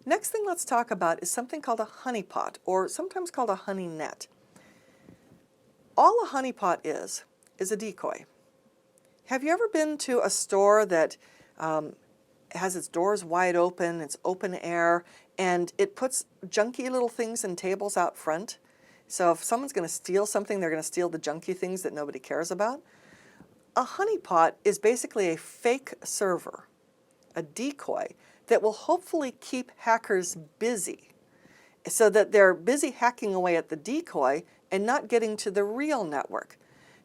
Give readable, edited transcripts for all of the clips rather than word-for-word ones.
Next thing let's talk about is something called a honeypot, or sometimes called a honey net. All a honeypot is a decoy. Have you ever been to a store that has its doors wide open, it's open air, and it puts junky little things and tables out front? So if someone's going to steal something, they're going to steal the junky things that nobody cares about. A honeypot is basically a fake server, a decoy, that will hopefully keep hackers busy so that they're busy hacking away at the decoy and not getting to the real network.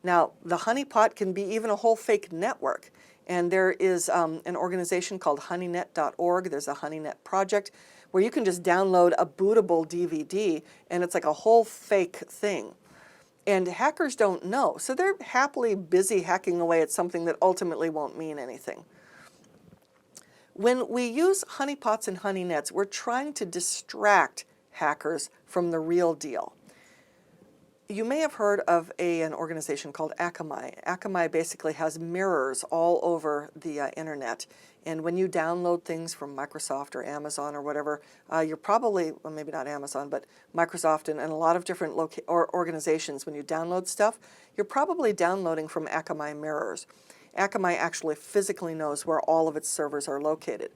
Now, the honeypot can be even a whole fake network. And there is an organization called honeynet.org. There's a honeynet project where you can just download a bootable DVD, and it's like a whole fake thing. And hackers don't know, so they're happily busy hacking away at something that ultimately won't mean anything. When we use honeypots and honeynets, we're trying to distract hackers from the real deal. You may have heard of an organization called Akamai. Akamai basically has mirrors all over the internet. And when you download things from Microsoft or Amazon or whatever, you're probably, well, maybe not Amazon, but Microsoft and a lot of different organizations, when you download stuff, you're probably downloading from Akamai mirrors. Akamai actually physically knows where all of its servers are located.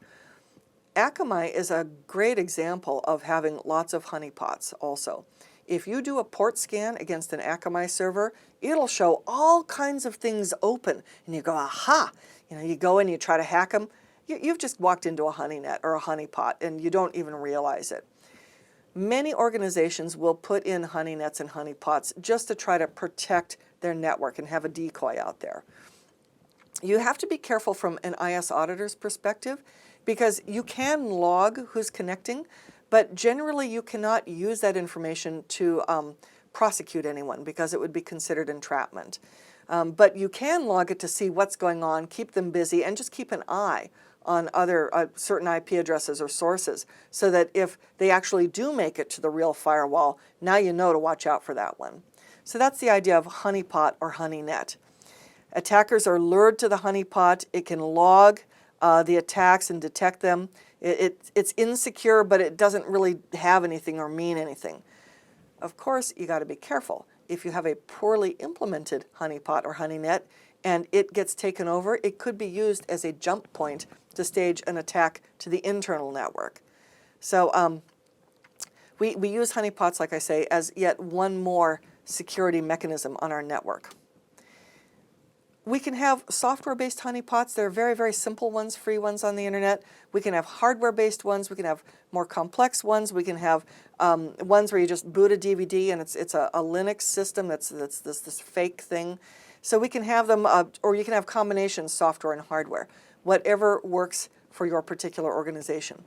Akamai is a great example of having lots of honeypots also. If you do a port scan against an Akamai server, it'll show all kinds of things open. And you go, aha! You go and you try to hack them. You've just walked into a honeynet or a honeypot and you don't even realize it. Many organizations will put in honeynets and honeypots just to try to protect their network and have a decoy out there. You have to be careful from an IS auditor's perspective because you can log who's connecting, but generally you cannot use that information to prosecute anyone because it would be considered entrapment. But you can log it to see what's going on, keep them busy, and just keep an eye on other certain IP addresses or sources so that if they actually do make it to the real firewall, now you know to watch out for that one. So that's the idea of honeypot or honeynet. Attackers are lured to the honeypot. It can log the attacks and detect them. It's insecure, but it doesn't really have anything or mean anything. Of course, you got to be careful. If you have a poorly implemented honeypot or honeynet and it gets taken over, it could be used as a jump point to stage an attack to the internal network. So we use honeypots, like I say, as yet one more security mechanism on our network. We can have software-based honeypots. There are very, very simple ones, free ones on the internet. We can have hardware-based ones. We can have more complex ones. We can have ones where you just boot a DVD and it's a Linux system that's this fake thing. So we can have them, or you can have combinations, software and hardware, whatever works for your particular organization.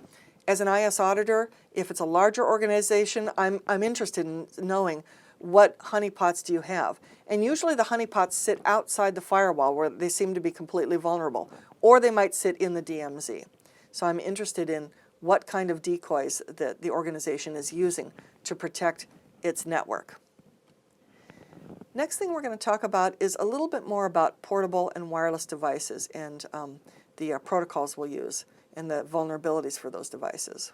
As an IS auditor, if it's a larger organization, I'm interested in knowing what honeypots do you have. And usually the honeypots sit outside the firewall where they seem to be completely vulnerable, or they might sit in the DMZ. So I'm interested in what kind of decoys that the organization is using to protect its network. Next thing we're going to talk about is a little bit more about portable and wireless devices and the protocols we'll use and the vulnerabilities for those devices.